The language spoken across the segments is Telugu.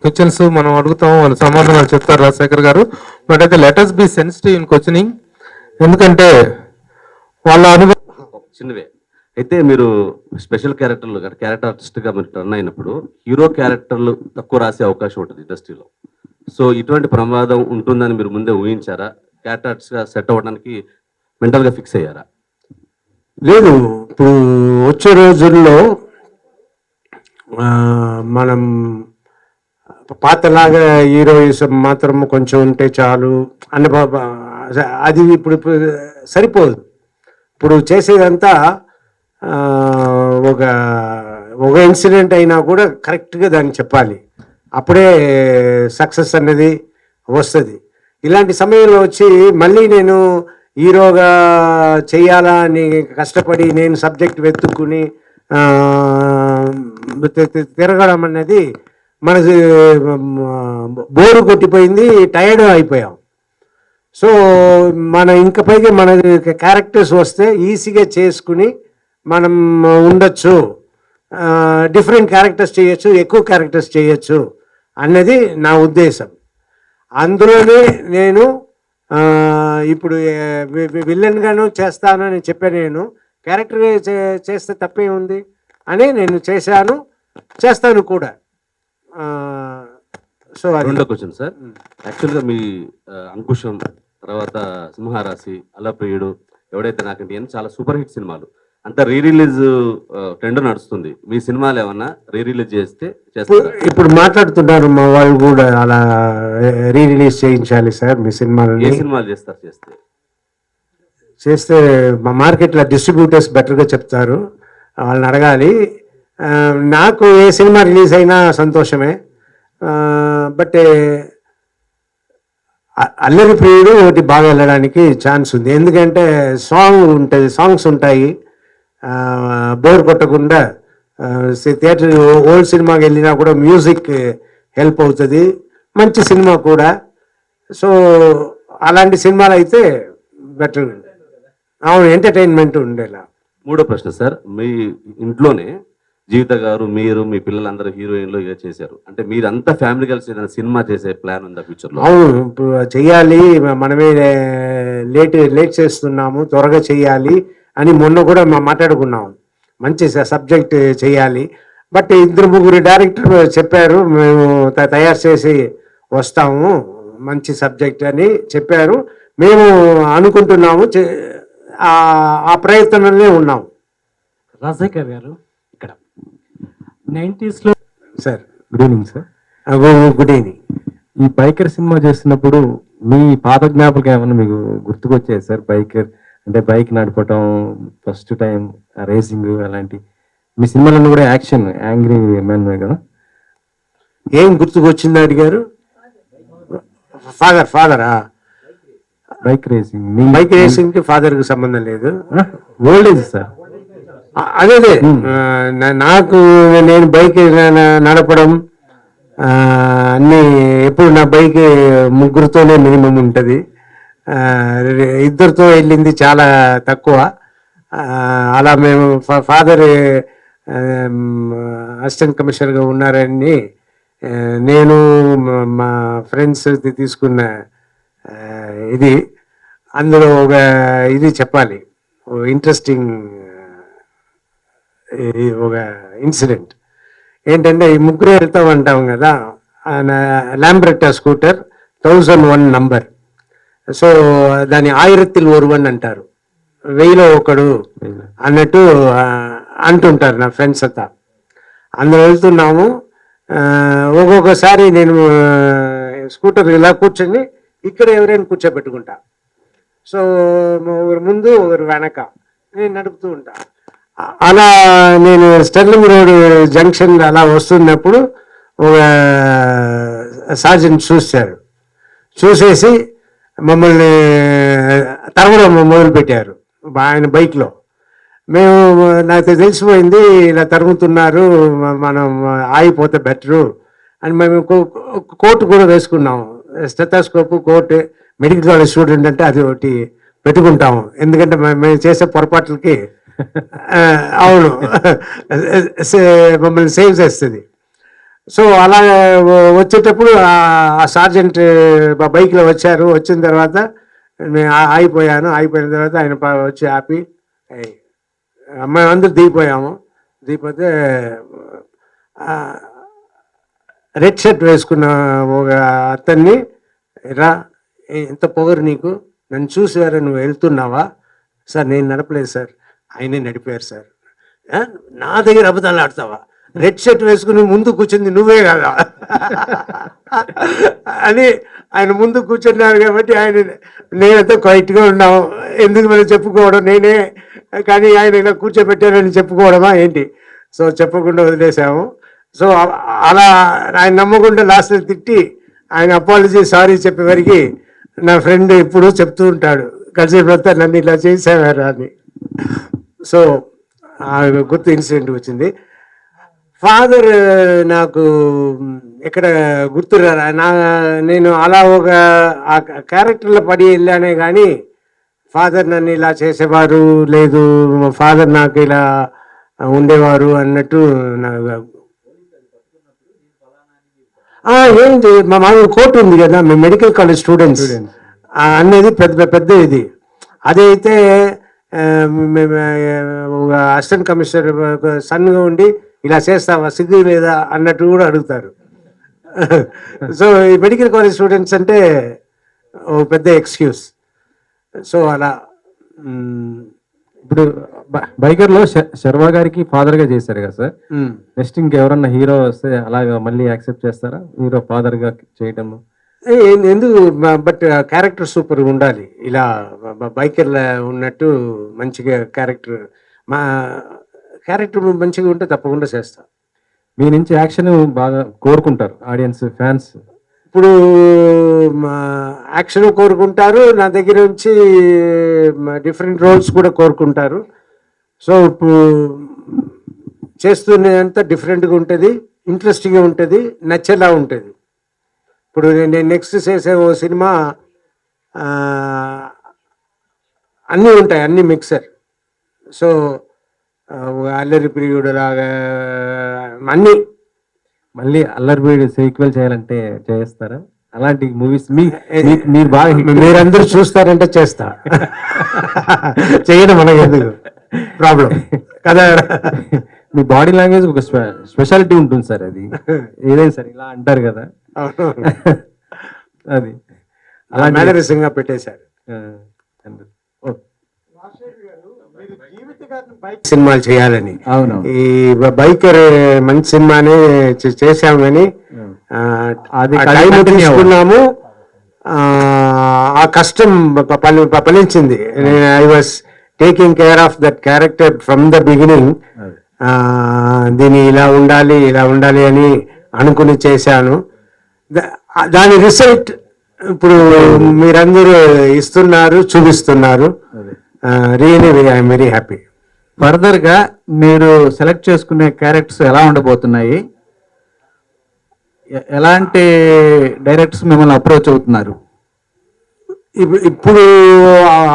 క్వశ్చన్స్ మనం అడుగుతాం, వాళ్ళు సమాధానాలు చెప్తారు రాజశేఖర్ గారు. బట్ అయితే letters be sensitive in questioning, ఎందుకంటే వాళ్ళ అనుభవం చిన్నవే. అయితే మీరు స్పెషల్ క్యారెక్టర్లు క్యారెక్టర్ ఆర్టిస్ట్గా మీరు టర్న్ అయినప్పుడు హీరో క్యారెక్టర్లు తక్కువ రాసే అవకాశం ఉంటుంది ఇండస్ట్రీలో. సో ఇటువంటి ప్రమాదం ఉంటుందని మీరు ముందే ఊహించారా? క్యారెక్టర్ ఆర్టిస్ట్గా సెట్ అవ్వడానికి మెంటల్గా ఫిక్స్ అయ్యారా? లేదు, ఇప్పుడు వచ్చే రోజుల్లో మనం పాతలాగా హీరోయిజం మాత్రం కొంచెం ఉంటే చాలు అన్న అది ఇప్పుడు సరిపోదు. ఇప్పుడు చేసేదంతా ఒక ఒక ఇన్సిడెంట్ అయినా కూడా కరెక్ట్గా దాన్ని చెప్పాలి, అప్పుడే సక్సెస్ అన్నది వస్తుంది. ఇలాంటి సమయంలో వచ్చి మళ్ళీ నేను హీరోగా చెయ్యాలా అని కష్టపడి నేను సబ్జెక్ట్ వెతుక్కుని తిరగడం అన్నది మనకి బోరు కొట్టిపోయింది, టైర్డ్ అయిపోయాం. సో మన ఇంకా పైగా మన క్యారెక్టర్స్ వస్తే ఈజీగా చేసుకుని మనం ఉండొచ్చు, డిఫరెంట్ క్యారెక్టర్స్ చేయొచ్చు, ఎక్కువ క్యారెక్టర్స్ చేయొచ్చు అన్నది నా ఉద్దేశం. అందులోనే నేను ఇప్పుడు విలన్గాను చేస్తానని చెప్పాను. నేను క్యారెక్టర్ చేస్తే తప్పే ఉంది అని నేను చేస్తాను కూడా. సో రెండో క్వశ్చన్ సార్, యాక్చువల్గా మీ అంకుశం, తర్వాత సింహరాశి, అలప్రియుడు, ఎవడైతే నాకంటే చాలా సూపర్ హిట్ సినిమాలు, అంత రీ రిలీజ్ ట్రెండ్ నడుస్తుంది. మీ సినిమాలు ఏమన్నా రీ రిలీజ్ చేస్తారు? ఇప్పుడు మాట్లాడుతున్నారు మా వాళ్ళు కూడా, అలా రీ రిలీజ్ చేయించాలి సార్ మీ సినిమాలు. ఏ సినిమాలు చేస్తారు? చేస్తే మా మార్కెట్లో డిస్ట్రిబ్యూటర్స్ బెటర్గా చెప్తారు, వాళ్ళని అడగాలి. నాకు ఏ సినిమా రిలీజ్ అయినా సంతోషమే. బట్ అల్లరి ప్రియుడు ఒకటి బాగా వెళ్ళడానికి ఛాన్స్ ఉంది, ఎందుకంటే సాంగ్స్ ఉంటాయి, బోర్ కొట్టకుండా. థియేటర్ ఓల్డ్ సినిమాకి వెళ్ళినా కూడా మ్యూజిక్ హెల్ప్ అవుతుంది, మంచి సినిమా కూడా. సో అలాంటి సినిమాలు అయితే బెటర్, అవును, ఎంటర్టైన్మెంట్ ఉండేలా. మూడో ప్రశ్న సార్, మీ ఇంట్లోనే జీవిత గారు, మీరు, మీ పిల్లలందరూ హీరోయిన్లు ఇక చేశారు అంటే మీరంతా ఫ్యామిలీ కలిసి ఏదైనా సినిమా చేసే ప్లాన్ ఉందా ఫ్యూచర్లో? అవును, ఇప్పుడు చెయ్యాలి, మనమే లేట్ చేస్తున్నాము, త్వరగా చెయ్యాలి అని మొన్న కూడా మాట్లాడుకున్నాం. మంచి సబ్జెక్ట్ చేయాలి. బట్ 2-3 డైరెక్టర్ చెప్పారు, మేము తయారు చేసి వస్తాము, మంచి సబ్జెక్ట్ అని చెప్పారు. మేము అనుకుంటున్నాము, ఆ ప్రయత్నంలో ఉన్నాము. రాజశేఖర్ గారు, ఇక్కడ 90s sir, good evening sir. Good evening. ఈ బైకర్ సినిమా చేస్తున్నప్పుడు మీ పాత జ్ఞాపకం ఏమన్నా మీకు గుర్తుకొచ్చాయి సార్? బైకర్ అంటే బైక్ నడపటం, ఫస్ట్ టైం రేసింగ్, అలాంటి మీ సినిమాలను కూడా యాక్షన్, యాంగ్రీ మ్యాన్ కదా. ఏం గుర్తుకొచ్చింది అడిగారు? ఫాదరా? బైక్ రేసింగ్, బైక్ రేసింగ్ కి ఫాదర్ కి సంబంధం లేదు, ఓల్డ్ ఏజ్ సార్. అదే నాకు నేను బైక్ నడపడం అన్నీ ఎప్పుడు నా బైక్ ముగ్గురుతోనే మినిమం ఉంటుంది, ఇద్దరితో వెళ్ళింది చాలా తక్కువ. అలా మేము ఫాదర్ అసిస్టెంట్ కమిషనర్గా ఉన్నారని నేను మా ఫ్రెండ్స్ తీసుకున్న ఇది, అందులో ఒక ఇది చెప్పాలి, ఇంట్రెస్టింగ్ ఒక ఇన్సిడెంట్ ఏంటంటే, ఈ ముగ్గురు వెళ్తామంటాం కదా, ల్యాంబ్రెట్టా స్కూటర్ 1001 నంబర్. సో దాని 1000 అంటారు, 1000లో ఒకడు అన్నట్టు అంటుంటారు నా ఫ్రెండ్స్ అంతా. అందులో వెళ్తున్నాము, ఒక్కొక్కసారి నేను స్కూటర్ ఇలా కూర్చొని ఇక్కడ ఎవరైనా కూర్చోబెట్టుకుంటా. సో ఒకరు ముందు ఒకరు వెనక నేను నడుపుతూ ఉంటా. అలా నేను స్టెర్లింగ్ రోడ్ జంక్షన్ అలా వస్తున్నప్పుడు ఒక సార్జెంట్ చూసేసి మమ్మల్ని తరవడం మొదలుపెట్టారు ఆయన బైక్లో. నాకు తెలిసిపోయింది, ఇలా తరుగుతున్నారు, మనం ఆగిపోతే బెటరు అని మేము కోట్ కూడా వేసుకున్నాము. Stethoscope, coat, medical college student అంటే అది ఒకటి పెట్టుకుంటాము, ఎందుకంటే మేము చేసే పొరపాట్లకి అవును మమ్మల్ని సేవ్ చేస్తుంది. సో అలా వచ్చేటప్పుడు ఆ సార్జెంట్ బైక్లో వచ్చారు. వచ్చిన తర్వాత నేను అయిపోయిన తర్వాత ఆయన వచ్చి ఆపి "ఏయ్, అమ్మాయి అందరూ దిగిపోయాము. దిగిపోతే రెడ్ షర్ట్ వేసుకున్న ఒక అతన్ని రా ఎంత పొగరు నీకు, నన్ను చూసారా, నువ్వు వెళ్తున్నావా? సార్ నేను నడపలేదు సార్, ఆయనే నడిపారు సార్. నా దగ్గర అబద్ధాలు ఆడతావా? రెడ్ షర్ట్ వేసుకుని ముందు కూర్చుంది నువ్వే కదా అని ఆయన ముందు కూర్చున్నారు కాబట్టి నేనంతా క్వైట్గా ఉన్నాము. ఎందుకు మనం చెప్పుకోవడం, నేనే కానీ ఆయన ఇలా కూర్చోబెట్టారని చెప్పుకోవడమా ఏంటి? సో చెప్పకుండా వదిలేసాము. సో అలా ఆయన నమ్మకుండా లాస్ట్ తిట్టి ఆయన అపాలజీ సారీ చెప్పేవరకు నా ఫ్రెండ్ ఇప్పుడు చెప్తూ ఉంటాడు, కలిసేప్పుడు నన్ను ఇలా చేసేవారు అని. సో గుర్తు ఇన్సిడెంట్ వచ్చింది. ఫాదర్ నాకు ఎక్కడ గుర్తు నేను అలా ఒక ఆ క్యారెక్టర్లో పడి వెళ్ళానే కానీ ఫాదర్ నన్ను ఇలా చేసేవారు లేదు, ఫాదర్ నాకు ఇలా ఉండేవారు అన్నట్టు నాకు ఏంటి. మా కోర్టు ఉంది కదా, మేము మెడికల్ కాలేజ్ స్టూడెంట్స్ అనేది పెద్ద ఇది. అదైతే ఒక అసిస్టెంట్ కమిషనర్ సన్గా ఉండి ఇలా చేస్తావా, సిగ్గు లేదా అన్నట్టు కూడా అడుగుతారు. సో ఈ మెడికల్ కాలేజ్ స్టూడెంట్స్ అంటే ఓ పెద్ద ఎక్స్క్యూజ్. సో అలా ఇప్పుడు బైకర్లో శర్వా గారికి ఫాదర్ గా చేశారు కదా సార్. నెక్స్ట్ ఇంకెవరన్నా హీరో వస్తే అలాగా మళ్ళీ యాక్సెప్ట్ చేస్తారా హీరో ఫాదర్ గా చేయటం? ఎందుకు, బట్ క్యారెక్టర్ సూపర్ ఉండాలి. ఇలా బైకర్లా ఉన్నట్టు మంచిగా మా క్యారెక్టర్ మంచిగా ఉంటే తప్పకుండా చేస్తా. మీ నుంచి యాక్షన్ బాగా కోరుకుంటారు ఆడియన్స్, ఫ్యాన్స్. ఇప్పుడు యాక్షన్ కోరుకుంటారు, నా దగ్గర నుంచి డిఫరెంట్ రోల్స్ కూడా కోరుకుంటారు. సో ఇప్పుడు చేస్తున్నంత డిఫరెంట్గా ఉంటుంది, ఇంట్రెస్టింగ్గా ఉంటుంది, నచ్చేలా ఉంటుంది. ఇప్పుడు నేను నెక్స్ట్ చేసే ఓ సినిమా అన్నీ ఉంటాయి, అన్నీ మిక్సర్. సో అల్లరి ప్రియుడు లాగా అన్నీ. మళ్ళీ అల్లరి సీక్వెల్ చేయాలంటే చేస్తారా? అలాంటి మూవీస్ మీరు బాగా మీరందరూ చూస్తారంటే చేస్తా. చేయడం మనకి ఎందుకు ప్రాబ్లం కదా. మీ బాడీ లాంగ్వేజ్ ఒక స్పెషాలిటీ ఉంటుంది సార్, అది ఏదైనా సార్ ఇలా అంటారు కదా, అది అలా మేనరిజంగా పెట్టేశారు. సినిమాలు చేయాలని, అవును, ఈ బైకర్ మంచి సినిమానే చేశాము కానీ తీసుకున్నాము. ఆ కష్టం ఫలించింది. I was taking care of that character from the beginning. దీన్ని ఇలా ఉండాలి అని అనుకుని చేశాను. దాని రిజల్ట్ ఇప్పుడు మీరందరూ ఇస్తున్నారు, చూపిస్తున్నారు. Really I'm very happy. Further గా మీరు సెలెక్ట్ చేసుకునే క్యారెక్టర్స్ ఎలా ఉండబోతున్నాయి? ఎలాంటి డైరెక్టర్స్ మిమ్మల్ని అప్రోచ్ అవుతున్నారు? ఇప్పుడు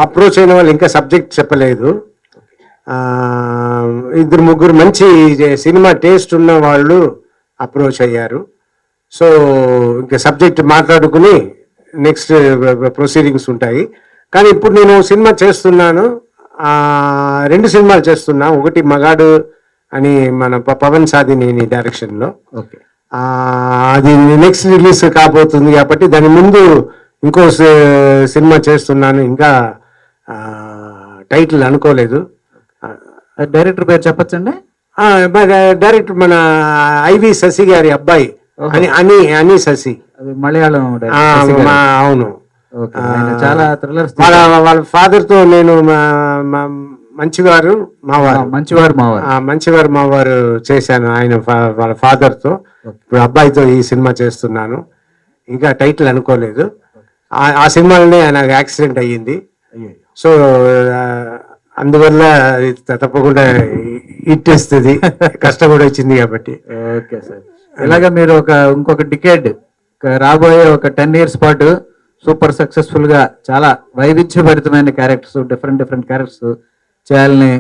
అప్రోచ్ అయిన వాళ్ళు ఇంకా సబ్జెక్ట్ చెప్పలేదు. 2-3 మంచి సినిమా టేస్ట్ ఉన్న వాళ్ళు అప్రోచ్ అయ్యారు. సో ఇంకా సబ్జెక్ట్ మాట్లాడుకుని నెక్స్ట్ ప్రొసీడింగ్స్ ఉంటాయి. కానీ ఇప్పుడు నేను సినిమా చేస్తున్నాను, 2 సినిమాలు చేస్తున్నా. ఒకటి మగాడు అని మన పవన్ సాధినేని డైరెక్షన్లో. ఓకే, అది నెక్స్ట్ రిలీజ్ కాబోతుంది కాబట్టి దాని ముందు ఇంకో సినిమా చేస్తున్నాను. ఇంకా టైటిల్ అనుకోలేదు. డైరెక్టర్ పేరు చెప్పచ్చండి? డైరెక్టర్ మన ఐవి శశి గారి అబ్బాయి అని శశి, అది మలయాళం. అవును, చాలా థ్రిల్లర్స్. వాళ్ళ ఫాదర్ తో నేను మంచివారు మావారు చేశాను ఆయన వాళ్ళ ఫాదర్ తో. ఇప్పుడు అబ్బాయితో ఈ సినిమా చేస్తున్నాను. ఇంకా టైటిల్ అనుకోలేదు. ఆ సినిమాలోనే నాకు యాక్సిడెంట్ అయ్యింది. సో అందువల్ల తప్పకుండా ఇట్టేస్తుంది, కష్టం కూడా వచ్చింది కాబట్టి. ఓకే సార్, ఇలాగ మీరు ఇంకొక డికేడ్ రాబోయే ఒక 10 years పాటు సూపర్ సక్సెస్ఫుల్ గా చాలా వైవిధ్యభరితమైన క్యారెక్టర్స్, డిఫరెంట్ క్యారెక్టర్స్ చేయాలని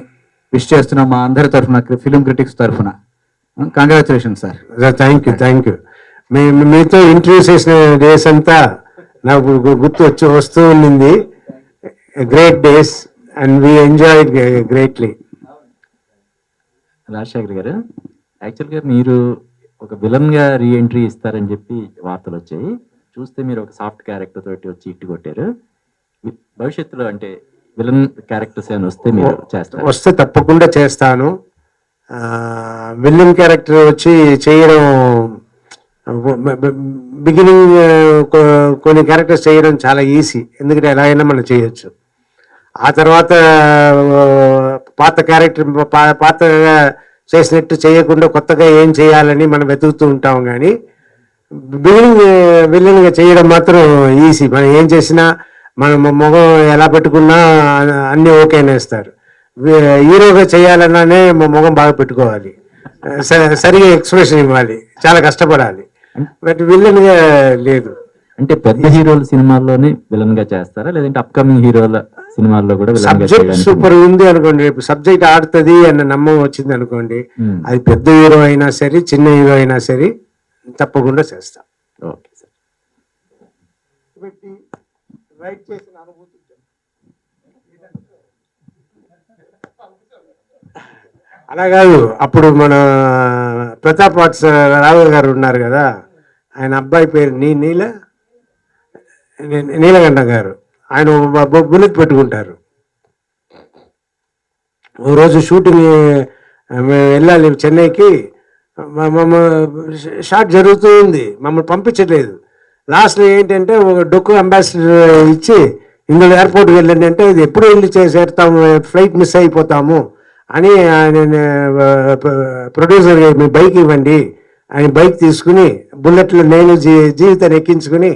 విష్ చేస్తున్నాం మా అందరి తరఫున, ఫిలిం క్రిటిక్స్ తరఫున. Congratulation sir. Thank you. మీతో ఇంటర్వ్యూ చేసిన డేస్ అంతా నాకు గుర్తు వస్తూ ఉండింది. Great days and we enjoy greatly. Rajasekhar గారు, యాక్చువల్గా మీరు ఒక విలన్ గా రీ ఎంట్రీ ఇస్తారని చెప్పి వార్తలు వచ్చాయి. చూస్తే మీరు ఒక సాఫ్ట్ క్యారెక్టర్ తోటి వచ్చి ఇట్టు కొట్టారు. భవిష్యత్తులో అంటే విలన్ క్యారెక్టర్స్ ఏమైనా వస్తే మీరు చేస్తారు? వస్తే తప్పకుండా చేస్తాను. విలన్ క్యారెక్టర్ వచ్చి చేయడం బిగినింగ్ కొన్ని క్యారెక్టర్స్ చేయడం చాలా ఈజీ, ఎందుకంటే ఎలా అయినా మనం చేయొచ్చు. ఆ తర్వాత పాత క్యారెక్టర్ పాతగా చేసినట్టు చేయకుండా కొత్తగా ఏం చేయాలని మనం వెతుకుతూ ఉంటాం. కానీ బిగినింగ్ విలన్గా చేయడం మాత్రం ఈజీ. మనం ఏం చేసినా మనం మొగం ఎలా పెట్టుకున్నా అన్నీ ఓకే అనేస్తారు. హీరోగా చేయాలన్నానే మొగం బాగా పెట్టుకోవాలి, సరిగా ఎక్స్ప్రెషన్ ఇవ్వాలి, చాలా కష్టపడాలి. బట్ విలన్గా లేదు. అంటే పెద్ద హీరోల సినిమాల్లోనే విలన్ గా చేస్తారా, లేదంటే అప్కమింగ్ హీరోల సినిమాల్లో కూడా విలన్ గా సబ్జెక్ట్ చేయడానికి? సూపర్ ఉంది అనుకోండి, రేపు సబ్జెక్ట్ ఆడుతుంది అన్న నమ్మకం వచ్చింది అనుకోండి, అది పెద్ద హీరో అయినా సరే చిన్న హీరో అయినా సరే తప్పకుండా చేస్తాం. Okay sir. అలా కాదు, అప్పుడు మన ప్రతాప్ రావు గారు ఉన్నారు కదా, ఆయన అబ్బాయి పేరు నీలకంఠ గారు. ఆయన బుల్లెట్ పెట్టుకుంటారు. ఓ రోజు షూటింగ్ మేము వెళ్ళాలి చెన్నైకి, షాట్ జరుగుతూ ఉంది, మమ్మల్ని పంపించట్లేదు. లాస్ట్లో ఏంటంటే ఒక డొక్కు అంబాసిడర్ ఇచ్చి ఇందులో ఎయిర్పోర్ట్కి వెళ్ళండి అంటే, ఇది ఎప్పుడు వెళ్ళి చేసేస్తాము, ఫ్లైట్ మిస్ అయిపోతాము అని ప్రొడ్యూసర్ మీ బైక్ ఇవ్వండి, ఆయన బైక్ తీసుకుని బుల్లెట్లో నేను జీవితాన్ని ఎక్కించుకుని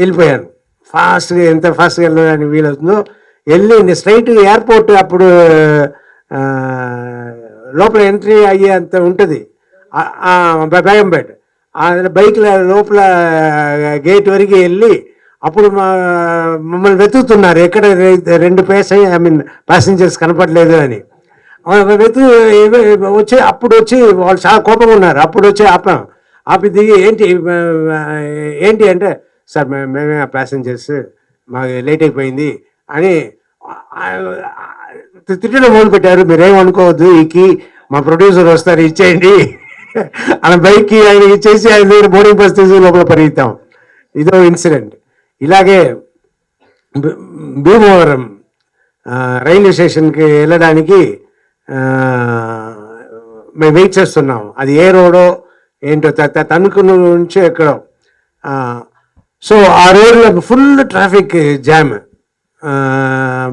వెళ్ళిపోయాను. ఫాస్ట్గా ఎంత ఫాస్ట్గా వెళ్ళడానికి వీలవుతుందో వెళ్ళి స్ట్రైట్ ఎయిర్పోర్ట్. అప్పుడు లోపల ఎంట్రీ అయ్యే అంత ఉంటుంది బేగంపేట. బైక్ల లోపల గేట్ వరకు వెళ్ళి అప్పుడు మమ్మల్ని వెతుకుతున్నారు, ఎక్కడ రెండు ప్యాసింజర్స్ కనపడలేదు అని. అప్పుడు వచ్చి వాళ్ళు చాలా కోపంగా ఉన్నారు. అప్పుడు వచ్చి ఆపి దిగి ఏంటి అంటే, సార్ మేమే ఆ ప్యాసింజర్స్, మాకు లేట్ అయిపోయింది అని తిట్టడం మొదలుపెట్టారు. మీరేమనుకోవద్దు, మా ప్రొడ్యూసర్ వస్తారు, ఇచ్చేయండి ఆయన బైక్కి ఆయన ఇచ్చేసి ఆయన దగ్గర బోర్డింగ్ పాస్ తీసి లోపల పరిగెత్తాం. ఇదో ఇన్సిడెంట్. ఇలాగే భీమవరం రైల్వే స్టేషన్కి వెళ్ళడానికి మేము వెయిట్ చేస్తున్నాం. అది ఏ రోడో ఏంటో తణుకు నుంచి ఎక్కడో. సో ఆ రోడ్లో ఫుల్ ట్రాఫిక్ జామ్,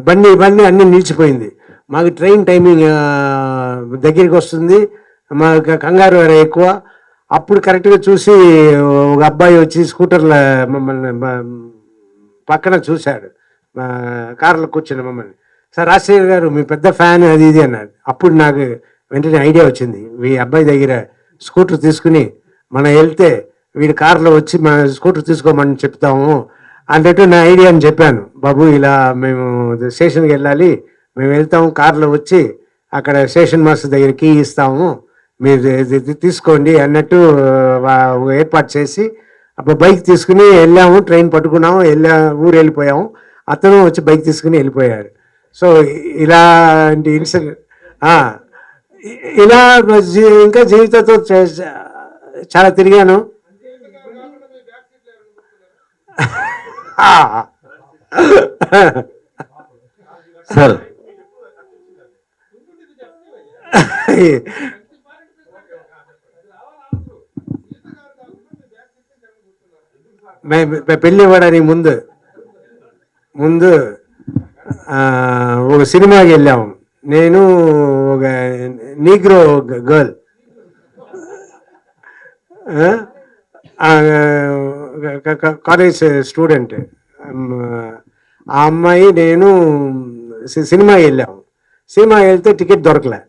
బండి అన్నీ నిలిచిపోయింది. మాకు ట్రైన్ టైమింగ్ దగ్గరికి వస్తుంది, మాకు కంగారు వేరే ఎక్కువ. అప్పుడు కరెక్ట్గా చూసి ఒక అబ్బాయి వచ్చి స్కూటర్లో మమ్మల్ని పక్కన చూశాడు, కార్లో కూర్చుని మమ్మల్ని. సార్ రాజశేఖర్ గారు మీ పెద్ద ఫ్యాన్ అది ఇది అన్నాడు. అప్పుడు నాకు వెంటనే ఐడియా వచ్చింది, ఈ అబ్బాయి దగ్గర స్కూటర్ తీసుకుని మనం వెళ్తే వీడి కార్లో వచ్చి మన స్కూటర్ తీసుకోమని చెప్తాము అన్నట్టు నా ఐడియా అని చెప్పాను. బాబు ఇలా మేము స్టేషన్కి వెళ్ళాలి, మేము వెళ్తాము, కార్లో వచ్చి అక్కడ స్టేషన్ మాస్టర్ దగ్గర కీ ఇస్తాము, మీరు తీసుకోండి అన్నట్టు ఏర్పాటు చేసి అప్పుడు బైక్ తీసుకుని వెళ్ళాము. ట్రైన్ పట్టుకున్నాము, ఊరు వెళ్ళిపోయాము. అతను వచ్చి బైక్ తీసుకుని వెళ్ళిపోయారు. సో ఇలాంటి ఇన్సిడెంట్ ఇలా ఇంకా జీవితంతో చాలా తిరిగాను. సార్ పెళ్ళి ఇవ్వడానికి ముందు ఒక సినిమాకి వెళ్ళాము. నేను ఒక నీగ్రో గర్ల్, కాలేజ్ స్టూడెంట్, ఆ అమ్మాయి నేను సినిమాకి వెళ్ళాము. సినిమాకి వెళ్తే టికెట్ దొరకలే,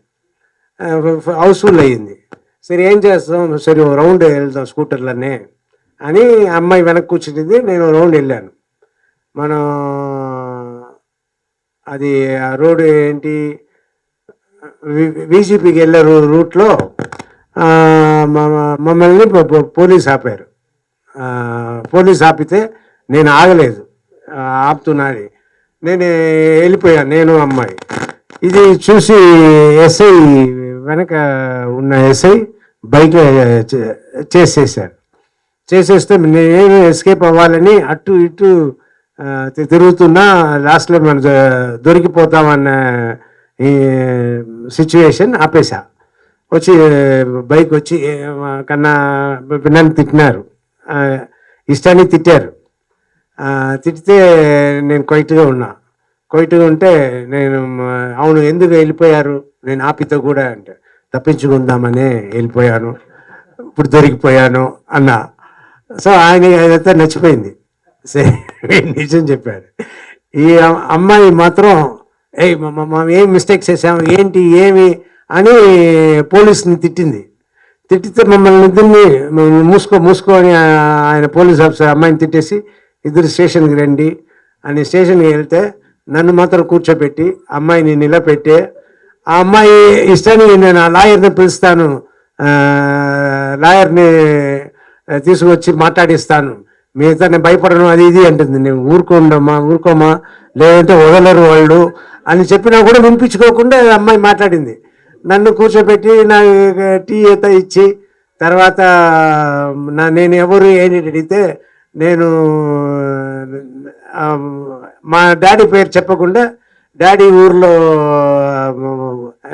హౌస్ఫుల్ అయ్యింది. సరే ఏం చేస్తాం, సరే రౌండ్ వెళ్దాం స్కూటర్లనే అని అమ్మాయి వెనక్కి కూర్చుంది, నేను రౌండ్ వెళ్ళాను. మనం అది ఆ రోడ్డు ఏంటి, విజిపికి వెళ్ళే రూట్లో ఆ, మమ్మల్ని పోలీస్ ఆపారు. పోలీస్ ఆపితే నేను ఆగలేదు, ఆపుతున్నాడు. నేను వెళ్ళిపోయాను, నేను అమ్మాయి. ఇది చూసి ఎస్ఐ, వెనక ఉన్న ఎస్ఐ బైక్ చేసేసారు. చేసేస్తే నేను ఎస్కేప్ అవ్వాలని అటు ఇటు తిరుగుతున్నా. లాస్ట్లో మనం దొరికిపోతామన్న ఈ సిచ్యువేషన్ ఆపేసా. వచ్చి బైక్ వచ్చి కన్నా నన్ను తిట్టినారు, ఇష్టాన్ని తిట్టారు. తిట్టితే నేను క్వైట్గా ఉన్నా. క్వైట్గా ఉంటే నేను అవును ఎందుకు వెళ్ళిపోయారు, నేను ఆపితో కూడా అంటే తప్పించుకుందామనే వెళ్ళిపోయాను, ఇప్పుడు దొరికిపోయాను అన్నా. సో ఆయన అదంతా నచ్చిపోయింది, సరే నిజం చెప్పాడు. ఈ అమ్మాయి మాత్రం ఏం మిస్టేక్స్ చేసాము ఏంటి ఏమి అని పోలీసుని తిట్టింది. తిట్టితే మమ్మల్ని ఇద్దరిని మూసుకో అని ఆయన పోలీస్ ఆఫీసర్ అమ్మాయిని తిట్టేసి ఇద్దరు స్టేషన్కి రండి అని స్టేషన్కి వెళ్తే నన్ను మాత్రం కూర్చోబెట్టి అమ్మాయిని నిలబెట్టి, ఆ అమ్మాయి ఇష్టానికి నేను ఆ లాయర్ని పిలుస్తాను, లాయర్ని తీసుకొచ్చి మాట్లాడిస్తాను, మిగతా నేను భయపడను అది ఇది అంటుంది. నేను ఊరుకోమా లేదంటే వదలరు వాళ్ళు అని చెప్పినా కూడా వినిపించుకోకుండా అమ్మాయి మాట్లాడింది. నన్ను కూర్చోబెట్టి నాకు టీ అయితే ఇచ్చి తర్వాత నేను ఎవరు ఏంటి అడిగితే నేను మా డాడీ పేరు చెప్పకుండా డాడీ ఊర్లో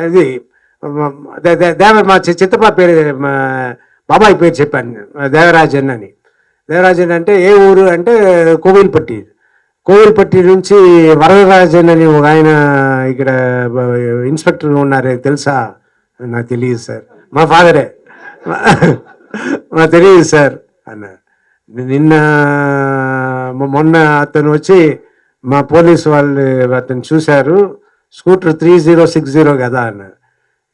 అది మా చిత్తప్ప పేరు బాబాయ్ పేరు చెప్పాను, దేవరాజన్ అని. దేవరాజన్ అంటే ఏ ఊరు అంటే కోవిల్పట్టి నుంచి వరదరాజన్ అని ఒక ఆయన ఇక్కడ ఇన్స్పెక్టర్గా ఉన్నారు, తెలుసా? నాకు తెలియదు సార్, మా ఫాదరే, నాకు తెలియదు సార్ అన్నారు. మొన్న అతను వచ్చి మా పోలీసు వాళ్ళు అతను చూశారు, స్కూటర్ 3060 కదా అన్నారు.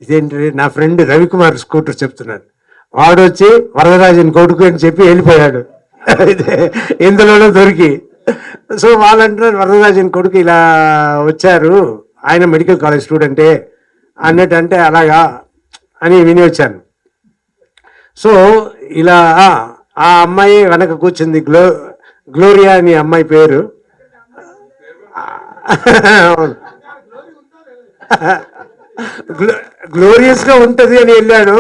ఇదేంటి నా ఫ్రెండ్ రవికుమార్ స్కూటర్ చెప్తున్నాను, వాడు వచ్చి వరదరాజన్ కొడుకు అని చెప్పి వెళ్ళిపోయాడు ఇందులోనే దొరికి. సో వాళ్ళంటున్నారు వరదరాజన్ కొడుకు ఇలా వచ్చారు, ఆయన మెడికల్ కాలేజ్ స్టూడెంటే అన్నట్టు. అంటే అలాగా అని విని వచ్చాను. సో ఇలా ఆ అమ్మాయి వెనక కూర్చుంది, గ్లోరియా అని అమ్మాయి పేరు. గ్లోరియస్గా ఉంటుంది అని వెళ్ళాను,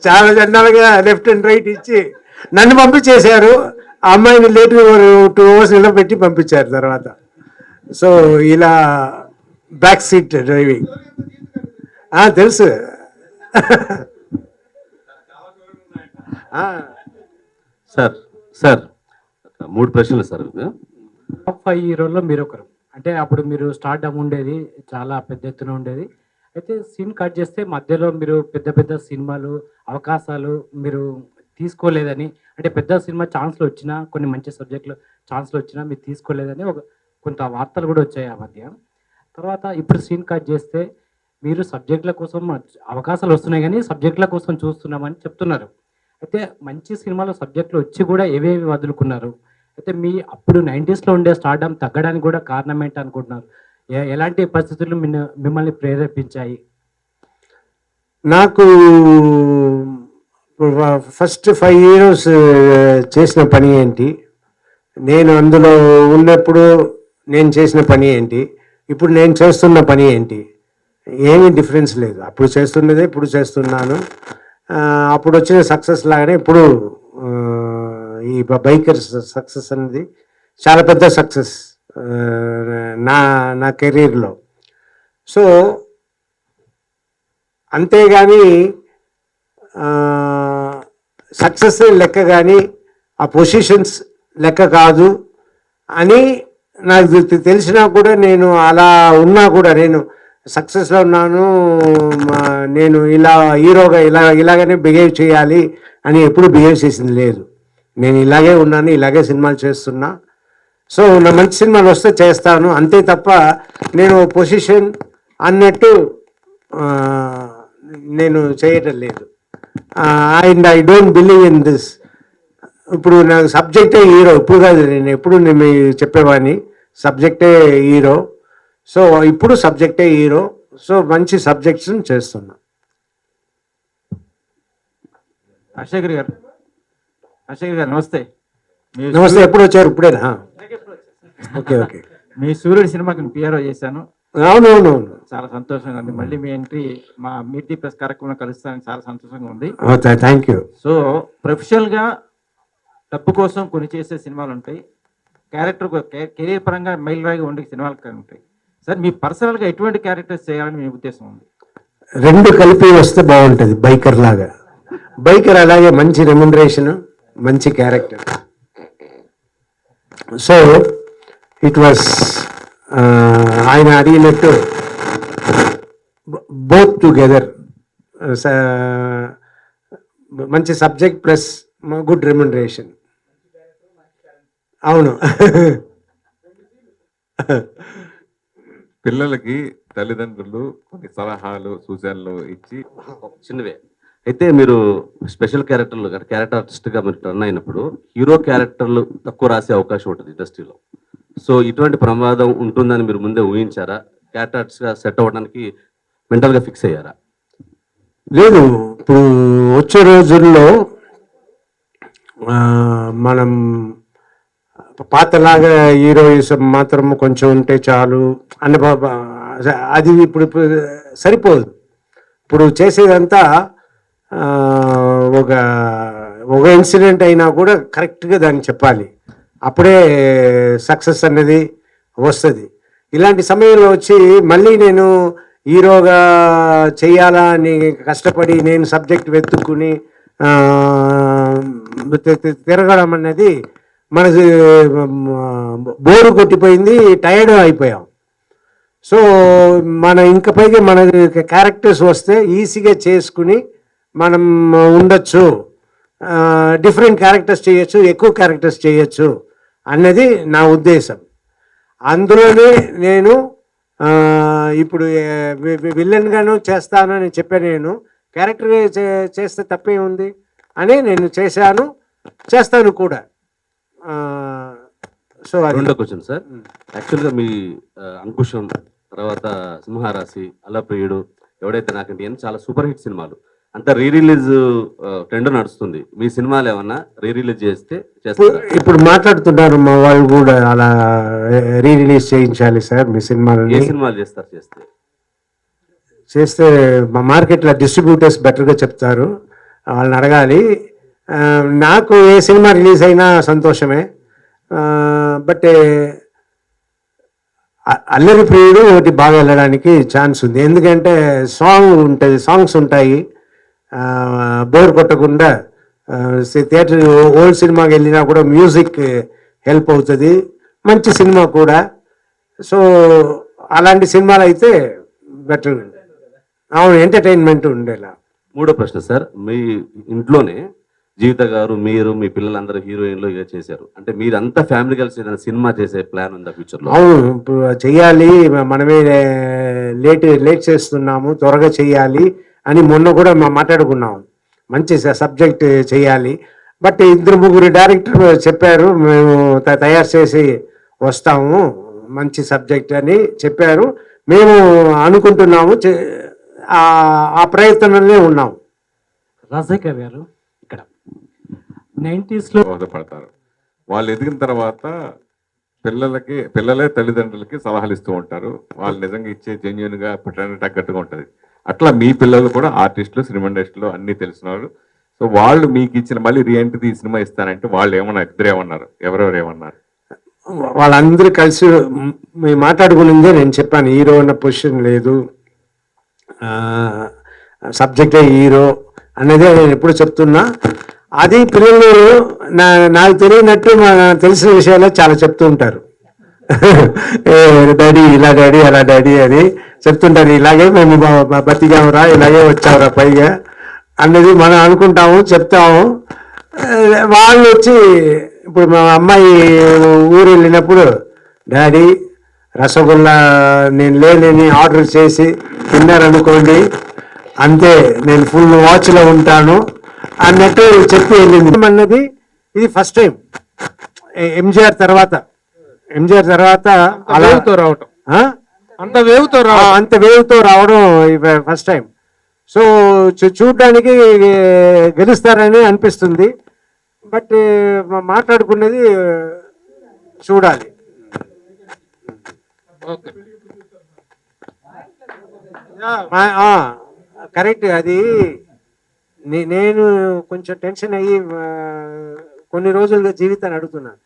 చాలా జనాలుగా లెఫ్ట్ అండ్ రైట్ ఇచ్చి నన్ను పంపించేశారు. ఆ అమ్మాయిని లేట్ 2 hours నిలబెట్టి పంపించారు తర్వాత. సో ఇలా బ్యాక్ సీట్ డ్రైవింగ్ తెలుసు. సార్ 3 ప్రశ్నలు సార్. టాప్ 5 హీరోల్లో మీరు ఒకరు. అంటే అప్పుడు మీరు స్టార్డమ్ ఉండేది, చాలా పెద్ద ఎత్తున ఉండేది. అయితే సీన్ కట్ చేస్తే మధ్యలో మీరు పెద్ద పెద్ద సినిమాలు అవకాశాలు మీరు తీసుకోలేదని, అంటే పెద్ద సినిమా ఛాన్స్లు వచ్చినా, కొన్ని మంచి సబ్జెక్టులు ఛాన్స్లు వచ్చినా మీరు తీసుకోలేదని కొంత వార్తలు కూడా వచ్చాయి ఆ మధ్య. తర్వాత ఇప్పుడు సీన్ కట్ చేస్తే మీరు సబ్జెక్టుల కోసం అవకాశాలు వస్తున్నాయి కానీ సబ్జెక్టుల కోసం చూస్తున్నామని చెప్తున్నారు. అయితే మంచి సినిమాలో సబ్జెక్టులు వచ్చి కూడా ఏవేవి వదులుకున్నారు? అయితే మీ అప్పుడు 90s లో ఉండే స్టార్డమ్ తగ్గడానికి కూడా కారణం ఏంటి అనుకుంటున్నారు? ఎలాంటి పరిస్థితులు మిమ్మల్ని ప్రేరేపించాయి? నాకు ఫస్ట్ 5 years చేసిన పని ఏంటి, నేను అందులో ఉన్నప్పుడు నేను చేసిన పని ఏంటి, ఇప్పుడు నేను చేస్తున్న పని ఏంటి, ఏమీ డిఫరెన్స్ లేదు. అప్పుడు చేస్తున్నదే ఇప్పుడు చేస్తున్నాను. అప్పుడు వచ్చిన సక్సెస్ లాగానే ఇప్పుడు ఈ బైకర్ సక్సెస్ అనేది చాలా పెద్ద సక్సెస్ నా కెరీర్లో. సో అంతేగాని సక్సెస్ లెక్క కానీ ఆ పొజిషన్స్ లెక్క కాదు అని నాకు తెలిసినా కూడా, నేను అలా ఉన్నా కూడా, నేను సక్సెస్లో ఉన్నాను, నేను ఇలా హీరోగా ఇలాగనే బిహేవ్ చేయాలి అని ఎప్పుడు బిహేవ్ చేసింది లేదు. నేను ఇలాగే ఉన్నాను, ఇలాగే సినిమాలు చేస్తున్నా. సో నా మంచి సినిమాలు వస్తే చేస్తాను అంతే తప్ప నేను పొజిషన్ అన్నట్టు నేను చేయటం లేదు. And I don't believe in this. ఇప్పుడు నాకు సబ్జెక్టే హీరో, ఇప్పుడు కాదు, నేను ఎప్పుడు నేను చెప్పేవాడిని సబ్జెక్టే హీరో. సో ఇప్పుడు సబ్జెక్టే హీరో. సో మంచి సబ్జెక్ట్స్ని చేస్తున్నా. రాజశేఖర్ గారు నమస్తే. నమస్తే, ఎప్పుడు వచ్చారు? ఇప్పుడేనా? Okay okay. మీ సూర్యుడి సినిమాకి పిఆర్ఓ చేశాను. అవునవునవును. చాలా సంతోషంగా ఉంది. మళ్ళీ మీ ఎంట్రీ మా మీట్ ది ప్రెస్ కార్యక్రమంలో కలుస్తానని చాలా సంతోషంగా ఉంది. Thank you. సో ప్రొఫెషనల్ గా డబ్బు కోసం కొన్ని చేసే సినిమాలు ఉంటాయి, క్యారెక్టర్ కెరీర్ పరంగా మైల్ రాయిగా ఉండే సినిమాలు ఉంటాయి. సార్ మీ పర్సనల్ గా ఎటువంటి క్యారెక్టర్స్ చేయాలని మీ ఉద్దేశం ఉంది? రెండు కలిపి వస్తే బాగుంటుంది. బైకర్ లాగా, బైకర్ అలాగే మంచి రెమ్యునరేషన్, మంచి క్యారెక్టర్. సో ఇట్ వాస్ ఆయన అడిగినట్టు బోత్ టుగెదర్, మంచి సబ్జెక్ట్ ప్లస్ గుడ్ రెమ్యునరేషన్. అవును. పిల్లలకి తల్లిదండ్రులు కొన్ని సలహాలు సూచనలు ఇచ్చి చిన్నవే. అయితే మీరు స్పెషల్ క్యారెక్టర్లు క్యారెక్టర్ ఆర్టిస్ట్ గా మీరు టర్న్ అయినప్పుడు హీరో క్యారెక్టర్లు తక్కువ రాసే అవకాశం ఉంటుంది ఇండస్ట్రీలో. సో ఇటువంటి ప్రమాదం ఉంటుందని మీరు ముందే ఊహించారా? క్యారెక్టర్ ఆర్టిస్ట్ గా సెట్ అవ్వడానికి మెంటల్ గా ఫిక్స్ అయ్యారా? లేదు, ఇప్పుడు వచ్చే రోజుల్లో మనం పాతలాగా హీరోయిజం మాత్రం కొంచెం ఉంటే చాలు అన్న అది ఇప్పుడు సరిపోదు. ఇప్పుడు చేసేదంతా ఒక ఒక ఇన్సిడెంట్ అయినా కూడా కరెక్ట్గా దాన్ని చెప్పాలి, అప్పుడే సక్సెస్ అనేది వస్తుంది. ఇలాంటి సమయంలో వచ్చి మళ్ళీ నేను హీరోగా చెయ్యాలా అని కష్టపడి నేను సబ్జెక్ట్ వెతుక్కుని తిరగడం అనేది మనకి బోరు కొట్టిపోయింది, టైర్డ్ అయిపోయాం. సో మన ఇంకా పైగా మన క్యారెక్టర్స్ వస్తే ఈజీగా చేసుకుని మనం ఉండొచ్చు, డిఫరెంట్ క్యారెక్టర్స్ చేయొచ్చు, ఎక్కువ క్యారెక్టర్స్ చేయొచ్చు అన్నది నా ఉద్దేశం. అందులోనే నేను ఇప్పుడు విలన్గాను చేస్తానని చెప్పాను. నేను క్యారెక్టర్ చేస్తే తప్పే ఉంది అని నేను చేస్తాను కూడా. సో రెండో క్వశ్చన్ సార్, యాక్చువల్గా మీ అంకుశం తర్వాత సింహరాశి, అలప్రియుడు, ఎవడైతే నాకంటే చాలా సూపర్ హిట్ సినిమాలు, అంత రీ రిలీజ్ ట్రెండ్ నడుస్తుంది. మీ సినిమాలు ఏమన్నా రీ రిలీజ్ చేస్తారు? ఇప్పుడు మాట్లాడుతున్నారు మా వాళ్ళు కూడా, అలా రీ రిలీజ్ చేయించాలి సార్ మీ సినిమాలు. ఏ సినిమాలు చేస్తారు? చేస్తే మా మార్కెట్లో డిస్ట్రిబ్యూటర్స్ బెటర్గా చెప్తారు, వాళ్ళని అడగాలి. నాకు ఏ సినిమా రిలీజ్ అయినా సంతోషమే. బట్ అల్లరి ప్రియుడు ఒకటి బాగా వెళ్ళడానికి ఛాన్స్ ఉంది, ఎందుకంటే సాంగ్స్ ఉంటాయి, బోర్ కొట్టకుండా. థియేటర్ ఓల్డ్ సినిమాకి వెళ్ళినా కూడా మ్యూజిక్ హెల్ప్ అవుతుంది, మంచి సినిమా కూడా. సో అలాంటి సినిమాలు అయితే బెటర్. అవును, ఎంటర్టైన్మెంట్ ఉండేలా. మూడో ప్రశ్న సార్, మీ ఇంట్లోనే జీవిత గారు, మీరు, మీ పిల్లలందరూ హీరోయిన్లు ఇక చేశారు అంటే మీరంతా ఫ్యామిలీ కలిసి ఏదైనా సినిమా చేసే ప్లాన్ ఉందా ఫ్యూచర్ లో? అవును, ఇప్పుడు చెయ్యాలి, మనమే లేట్ చేస్తున్నాము, త్వరగా చెయ్యాలి అని మొన్న కూడా మాట్లాడుకున్నాము. మంచి సబ్జెక్ట్ చేయాలి. బట్ 2-3 డైరెక్టర్ చెప్పారు, మేము తయారు చేసి వస్తాము, మంచి సబ్జెక్ట్ అని చెప్పారు. మేము అనుకుంటున్నాము, ఆ ప్రయత్నంలో ఉన్నాము. రాజశేఖర్ గారు, ఇక్కడ 90s లో బోధపడతారు. వాళ్ళు ఎదిగిన తర్వాత పిల్లలే తల్లిదండ్రులకి సలహాలు ఇస్తూ ఉంటారు. వాళ్ళు నిజంగా ఇచ్చే జెన్యున్ గా పెట్టడానికి తగ్గట్టుగా ఉంటుంది. అట్లా మీ పిల్లలు కూడా ఆర్టిస్టులు, సినిమా ఇండస్ట్రీలో అన్ని తెలిసిన వాళ్ళు. సో వాళ్ళు మీకు ఇచ్చిన మళ్ళీ రీఎంట్రీ ఈ సినిమా ఇస్తానంటే వాళ్ళు ఏమన్నారు? ఇద్దరు ఏమన్నారు? ఎవరెవరు ఏమన్నారు? వాళ్ళందరూ కలిసి మేము మాట్లాడుకునిందే నేను చెప్పాను, హీరో అన్న పొజిషన్ లేదు, సబ్జెక్టే హీరో అనేది నేను ఎప్పుడు చెప్తున్నా. అది పిల్లలు నాకు తెలియనట్టు తెలిసిన విషయాలే చాలా చెప్తూ ఉంటారు. డాడీ ఇలా, డాడీ అలా, డాడీ అని చెప్తుంటారు. ఇలాగే మేము బతికామురా, ఇలాగే వచ్చావురా పైగా అన్నది మనం అనుకుంటాము, చెప్తాము. వాళ్ళు వచ్చి ఇప్పుడు మా అమ్మాయి ఊరు వెళ్ళినప్పుడు, డాడీ రసగుల్లా నేను లేని ఆర్డర్ చేసి తిన్నారనుకోండి, అంతే నేను ఫుల్ వాచ్లో ఉంటాను అన్నట్టు చెప్పి వెళ్ళింది అన్నది. ఇది ఫస్ట్ టైం ఎంజీఆర్ తర్వాత అలా రావటం, అంత వేవ్తో అంత వేవ్తో రావడం ఫస్ట్ టైం. సో చూడడానికి గెలుస్తారని అనిపిస్తుంది. బట్ మాట్లాడుకున్నది చూడాలి. కరెక్ట్. అది నేను కొంచెం టెన్షన్ అయ్యి కొన్ని రోజులుగా జీవితాన్ని అడుగుతున్నాను.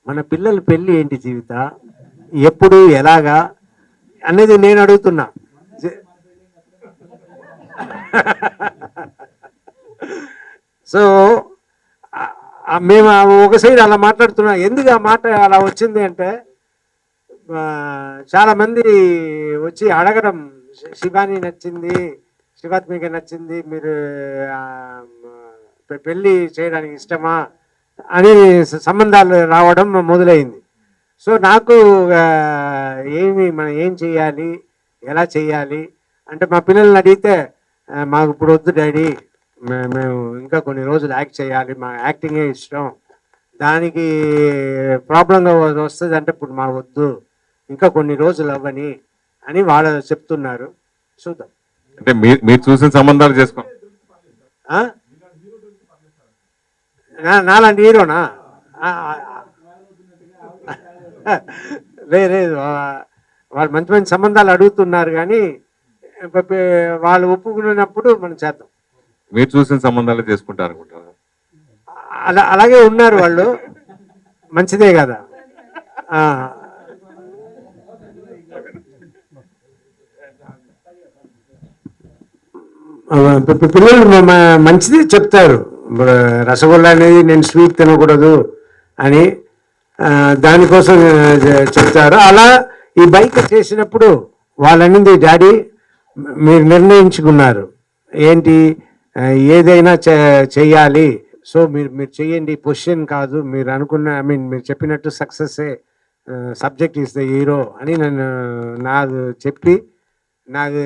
మన పిల్లల పెళ్ళి ఏంటి, జీవిత ఎప్పుడు ఎలాగా అనేది నేను అడుగుతున్నా. సో మేము ఒక సైడ్ అలా మాట్లాడుతున్నాం. ఎందుకు ఆ మాట అలా వచ్చింది అంటే, చాలామంది వచ్చి అడగడం, శివాని నచ్చింది, శివాత్మిక నచ్చింది, మీరు పెళ్ళి చేయడానికి ఇష్టమా అని సంబంధాలు రావడం మొదలైంది. సో నాకు మనం ఏం చేయాలి, ఎలా చేయాలి అంటే, మా పిల్లల్ని అడిగితే మాకు ఇప్పుడు వద్దు డాడీ, మేము ఇంకా కొన్ని రోజులు యాక్ట్ చేయాలి, మా యాక్టింగే ఇష్టం, దానికి ప్రాబ్లంగా వస్తుంది అంటే ఇప్పుడు మా వద్దు, ఇంకా కొన్ని రోజులు అవ్వని అని వాళ్ళు చెప్తున్నారు. చూద్దాం. అంటే మీరు చూసిన సంబంధాలు చేసుకో. నాలాంటి హీరోనా? లేదు, వాళ్ళు మంచి మంచి సంబంధాలు అడుగుతున్నారు, కానీ వాళ్ళు ఒప్పుకున్నప్పుడు మనం చేద్దాం. మీరు చూసిన సంబంధాలు చేసుకుంటారు అనుకుంటారు. అలాగే ఉన్నారు వాళ్ళు, మంచిదే కదా. పిల్లలు మంచిదే చెప్తారు. రసగుల్లా అనేది నేను స్వీట్ తినకూడదు అని దానికోసం చెప్తారు. అలా ఈ బైక్ చేసినప్పుడు వాళ్ళనింది, డాడీ మీరు నిర్ణయించుకున్నారు ఏంటి, ఏదైనా చెయ్యాలి, సో మీరు చెయ్యండి, పొజిషన్ కాదు, మీరు అనుకున్న మీరు చెప్పినట్టు సక్సెస్సే, సబ్జెక్ట్ ఈస్ ద హీరో అని నాకు చెప్పి, నాకు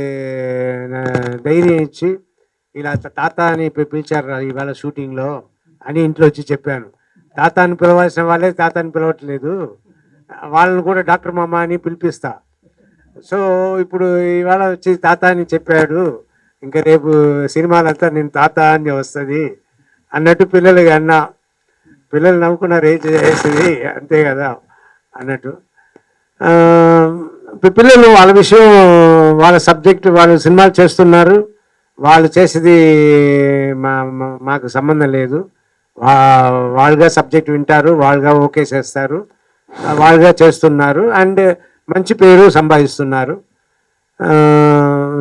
ధైర్యం ఇచ్చి, ఇలా తాత అని పిలిచారు ఇవాళ షూటింగ్లో అని ఇంట్లో వచ్చి చెప్పాను. తాత అని పిలవాల్సిన వాళ్ళే తాత అని పిలవట్లేదు, వాళ్ళని కూడా డాక్టర్ మామ అని పిలిపిస్తా. సో ఇప్పుడు ఇవాళ వచ్చి తాత అని చెప్పాడు, ఇంకా రేపు సినిమాలంతా నేను తాత అని వస్తుంది అన్నట్టు పిల్లలకి అన్నా. పిల్లలు నవ్వుకున్నారు, ఏం చేసేది అంతే కదా అన్నట్టు. పిల్లలు వాళ్ళ విషయం, వాళ్ళ సబ్జెక్ట్, వాళ్ళు సినిమాలు చేస్తున్నారు, వాళ్ళు చేసేది మాకు సంబంధం లేదు. వాళ్ళుగా సబ్జెక్ట్ వింటారు, వాళ్ళుగా ఓకే చేస్తారు, వాళ్ళుగా చేస్తున్నారు, అండ్ మంచి పేరు సంపాదిస్తున్నారు.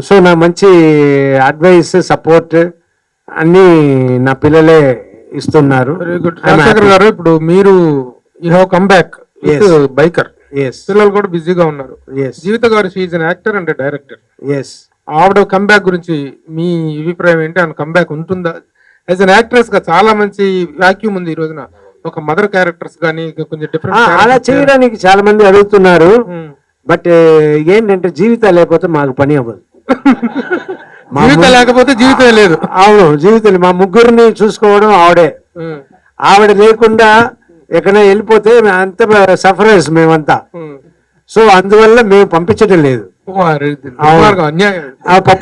సో నా మంచి అడ్వైస్, సపోర్ట్ అన్నీ నా పిల్లలే ఇస్తున్నారు. Very good. రాజశేఖర్ గారు, ఇప్పుడు మీరు you have come back with biker. పిల్లలు కూడా బిజీగా ఉన్నారు. జీవిత గారు, she an actor and director. ఆవిడ కంబ్యాక్ గురించి మీ అభిప్రాయం ఏంటి? ఆమె కంబ్యాక్ ఉంటుందా? యాజ్ అన్ యాక్ట్రెస్ గా చాలా మంచి వాక్యూమ్ ఉంది ఈ రోజున. ఒక మదర్ క్యారెక్టర్స్ కానీ కొంచెం డిఫరెంట్ అలా చేయడానికి చాలా మంది అడుగుతున్నారు. బట్ ఏంటంటే జీవితం లేకపోతే మాకు పని అవ్వదు. జీవితం లేకపోతే జీవితం లేదు. అవును, జీవితం. మా ముగ్గురిని చూసుకోవడం ఆవిడే. ఆవిడ లేకుండా ఎక్కడైనా వెళ్ళిపోతే అంత సఫరర్స్ మేమంతా. సో అందువల్ల మేము పంపించడం లేదు.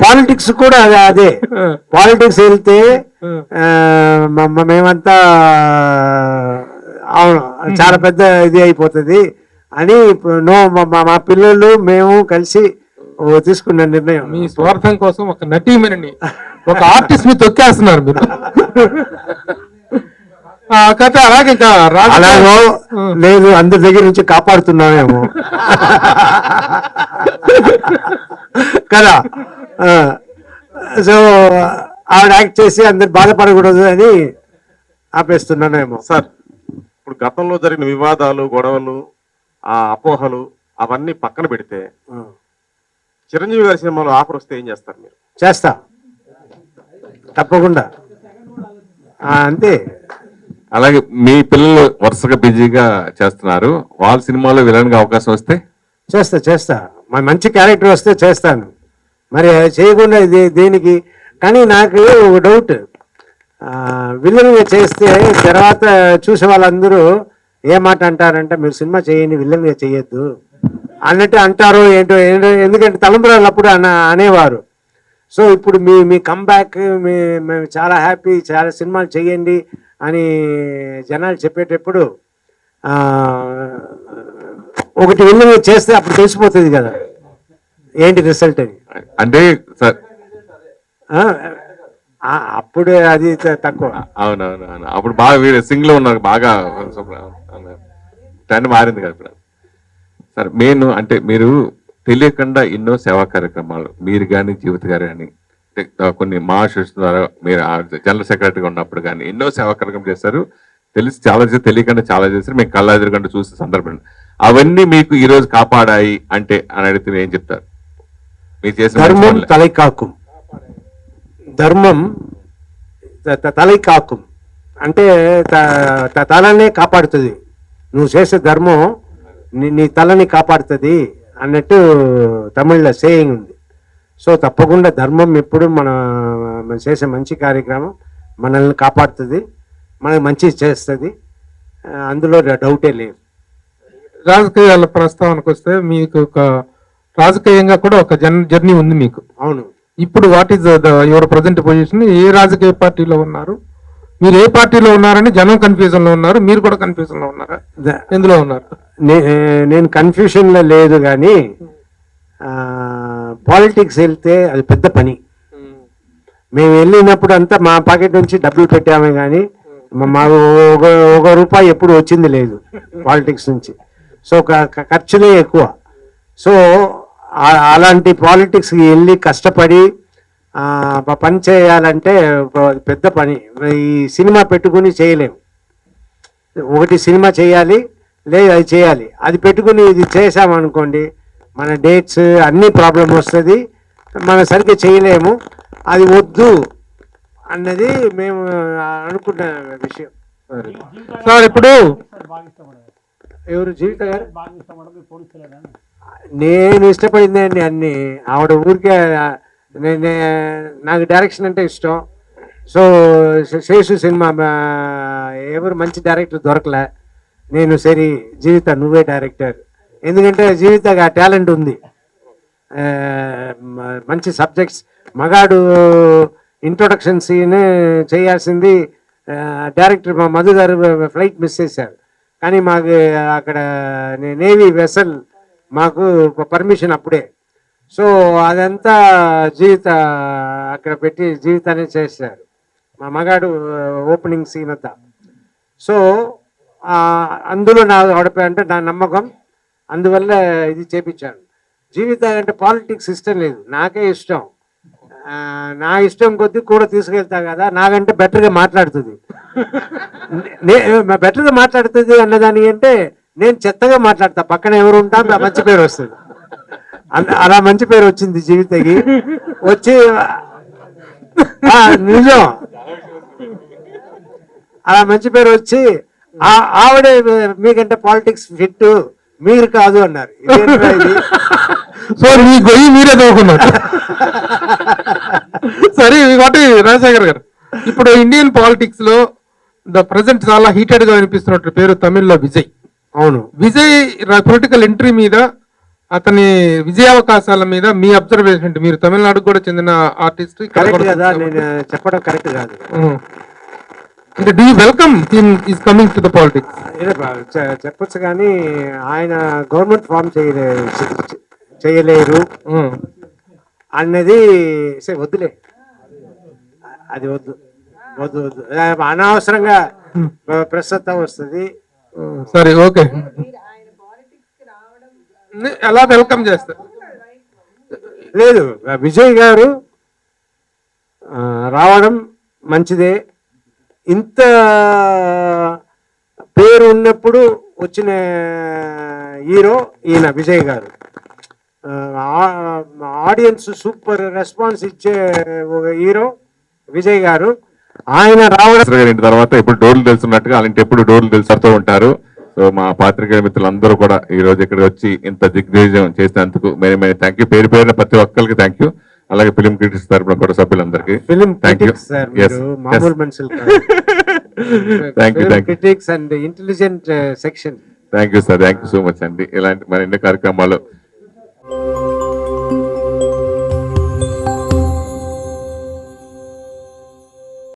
పాలిటిక్స్ కూడా అదే. పాలిటిక్స్ వెళ్తే మేమంతా అవును చాలా పెద్ద ఇది అయిపోతుంది అని మా పిల్లలు మేము కలిసి తీసుకున్న నిర్ణయం. మీ స్వార్థం కోసం ఒక నటీమణిని, ఒక ఆర్టిస్ట్ ని తొక్కేస్తున్నారు మీరు. కథ అలాగే అలాగో లేదు, అందరి దగ్గర నుంచి కాపాడుతున్నామేమో కదా. సో ఆవిడ యాక్ట్ చేసి అందరు బాధపడకూడదు అని ఆపేస్తున్నానేమో. సార్, ఇప్పుడు గతంలో జరిగిన వివాదాలు, గొడవలు, ఆ అపోహలు అవన్నీ పక్కన పెడితే చిరంజీవి గారి సినిమాలో ఆఫర్ వస్తే ఏం చేస్తారు మీరు? చేస్తా, తప్పకుండా. అంతే. అలాగే మీ పిల్లలు వరుసగా బిజీగా చేస్తున్నారు, వాళ్ళ సినిమాలో విలన్ గా అవకాశం వస్తే? చేస్తా. మంచి క్యారెక్టర్ వస్తే చేస్తాను, మరి చేయకుండా దేనికి. కానీ నాకు ఒక డౌట్, విలన్గా చేస్తే తర్వాత చూసే వాళ్ళందరూ ఏ మాట అంటారంటే, మీరు సినిమా చేయండి, విలన్గా చేయొద్దు అన్నట్టు అంటారో ఏంటో. ఎందుకంటే తలంబరాలు అప్పుడు అనేవారు. సో ఇప్పుడు మీ కంబ్యాక్ మేము చాలా హ్యాపీ, చాలా సినిమాలు చేయండి అని జనాలు చెప్పేటప్పుడు ఒకటి వెళ్ళి చేస్తే అప్పుడు తెలిసిపోతుంది కదా ఏంటి రిజల్ట్ అని. అంటే సార్ అప్పుడు అది తక్కువ. అవునవును, అప్పుడు బాగా వీరు సింగ్ లో ఉన్నారు, బాగా ట్రెండ్ మారింది కదా ఇప్పుడు. సార్ మెయిన్ అంటే మీరు తెలియకుండా ఎన్నో సేవా కార్యక్రమాలు మీరు కానీ జీవిత గారు కానీ కొన్ని మహాశిష్యుల ద్వారా మీరు జనరల్ సెక్రటరీగా ఉన్నప్పుడు కానీ ఎన్నో సేవా కార్యక్రమం చేస్తారు. తెలిసి చాలా చేసి తెలియకుండా చాలా చేస్తారు, మేము కళ్ళ ఎదురుకుండా చూసే సందర్భం. అవన్నీ మీకు ఈ రోజు కాపాడాయి అంటే అని అడిగితే ఏం చెప్తారు? మీరు చేసిన ధర్మం తలై కాக்கும், ధర్మం తలై కాக்கும் అంటే తలనే కాపాడుతుంది. నువ్వు చేసే ధర్మం నీ తలని కాపాడుతుంది అన్నట్టు తమిళ్లో సేయింగ్ ఉంది. సో తప్పకుండా ధర్మం ఎప్పుడు మనం చేసే మంచి కార్యక్రమం మనల్ని కాపాడుతుంది, మనకు మంచి చేస్తుంది, అందులో డౌటే లేదు. రాజకీయాల ప్రస్తావనకు వస్తే మీకు ఒక రాజకీయంగా కూడా ఒక జర్నీ ఉంది మీకు. అవును. ఇప్పుడు what is your present position? ఏ రాజకీయ పార్టీలో ఉన్నారు? మీరు ఏ పార్టీలో ఉన్నారని జనం కన్ఫ్యూజన్ లో ఉన్నారు, మీరు కూడా కన్ఫ్యూజన్ లో ఉన్నారా? ఎందులో ఉన్నారు? నేను కన్ఫ్యూషన్ లో లేదు, కానీ పాలిటిక్స్ వెళ్తే అది పెద్ద పని. మేము వెళ్ళినప్పుడు అంతా మా పాకెట్ నుంచి డబ్బులు పెట్టామే, కానీ మాకు ఒక రూపాయి ఎప్పుడు వచ్చింది లేదు పాలిటిక్స్ నుంచి. సో ఖర్చులే ఎక్కువ. సో అలాంటి పాలిటిక్స్కి వెళ్ళి కష్టపడి పని చేయాలంటే పెద్ద పని. ఈ సినిమా పెట్టుకుని చేయలేము. ఒకటి సినిమా చేయాలి, లేదు అది చేయాలి, అది పెట్టుకుని ఇది చేసామనుకోండి మన డేట్స్ అన్నీ ప్రాబ్లం వస్తుంది, మనం సరిగ్గా చేయలేము. అది వద్దు అన్నది మేము అనుకున్న విషయం. సార్ ఇప్పుడు ఎవరు జీవిత గారు నేను ఇష్టపడిందండి అన్ని. ఆవిడ ఊరికే నాకు డైరెక్షన్ అంటే ఇష్టం. సో శేషు సినిమా ఎవరు మంచి డైరెక్టర్ దొరకలే. నేను సరే జీవిత నువ్వే డైరెక్టర్, ఎందుకంటే జీవితగా టాలెంట్ ఉంది, మంచి సబ్జెక్ట్స్. మగాడు ఇంట్రొడక్షన్ సీన్ చేయాల్సింది డైరెక్టర్ మా మధు గారు ఫ్లైట్ మిస్ చేశారు, కానీ మాకు అక్కడ నేవీ వెసల్ మాకు పర్మిషన్ అప్పుడే. సో అదంతా జీవిత అక్కడ పెట్టి జీవితాన్ని చేశారు, మా మగాడు ఓపెనింగ్ సీన్ అంతా. సో అందులో నా అంటే నా నమ్మకం, అందువల్ల ఇది చేపించాను. జీవిత అంటే పాలిటిక్స్ ఇష్టం లేదు, నాకే ఇష్టం. నా ఇష్టం కొద్దీ కూడా తీసుకెళ్తా కదా, నాకంటే బెటర్గా మాట్లాడుతుంది. బెటర్గా మాట్లాడుతుంది అన్నదాని అంటే నేను చెత్తగా మాట్లాడతా, పక్కన ఎవరు ఉంటా మంచి పేరు వస్తుంది. అలా మంచి పేరు వచ్చింది జీవితకి. వచ్చి నిజం అలా మంచి పేరు వచ్చి ఆవిడే మీకంటే పాలిటిక్స్ ఫిట్ మీరు కాదు అన్నారు. సో మీ గొయ్యి మీరే తవ్వుకున్నారు. సరే ఒకటి రాజశేఖర్ గారు, ఇప్పుడు ఇండియన్ పాలిటిక్స్ లో ప్రజెంట్ చాలా హీటెడ్ గా వినిపిస్తున్నట్టు పేరు తమిళ్లో విజయ్. అవును. విజయ్ పొలిటికల్ ఎంట్రీ మీద, అతని విజయావకాశాల మీద మీ అబ్జర్వేషన్. మీరు తమిళనాడుకు కూడా చెందిన ఆర్టిస్ట్ కరెక్ట్ కదా, నేను చెప్పడం కరెక్ట్ కాదు. అంటే do you welcome him is coming to the politics? చెప్పొచ్చు, కానీ ఆయన గవర్నమెంట్ ఫామ్ చేయలేరు అన్నది వద్దులే, అది వద్దు వద్దు వద్దు, అనవసరంగా ప్రస్తుతం వస్తుంది. సరే ఓకే, ఎలా వెల్కమ్ చేస్తారు? లేదు, విజయ్ గారు రావడం మంచిదే. ఇంత పేరు ఉన్నప్పుడు వచ్చిన హీరో ఈయన విజయ్ గారు. ఆడియన్స్ సూపర్ రెస్పాన్స్ ఇచ్చే ఒక హీరో విజయ్ గారు. ఆయన రావడం తర్వాత ఇప్పుడు డోర్లు తెలుసున్నట్టుగా అలాంటి ఎప్పుడు డోర్లు తెలుసుతూ ఉంటారు. సో మా పాత్రికేయ మిత్రులందరూ కూడా ఈ రోజు ఇక్కడికి వచ్చి ఇంత దిగ్విజయం చేసినందుకు మేమే థ్యాంక్ యూ. పేరు పేరున ప్రతి ఒక్కరికి థ్యాంక్ యూ. అలాగే ఫిలిం క్రిటిక్స్ తరపున కూడా సభ్యులందరికీ థ్యాంక్ యూ. మామూలు మనుషులు critics and intelligent section. Thank you sir, thank you so much అండి. ఇలాంటి మరిన్ని కార్యక్రమాలు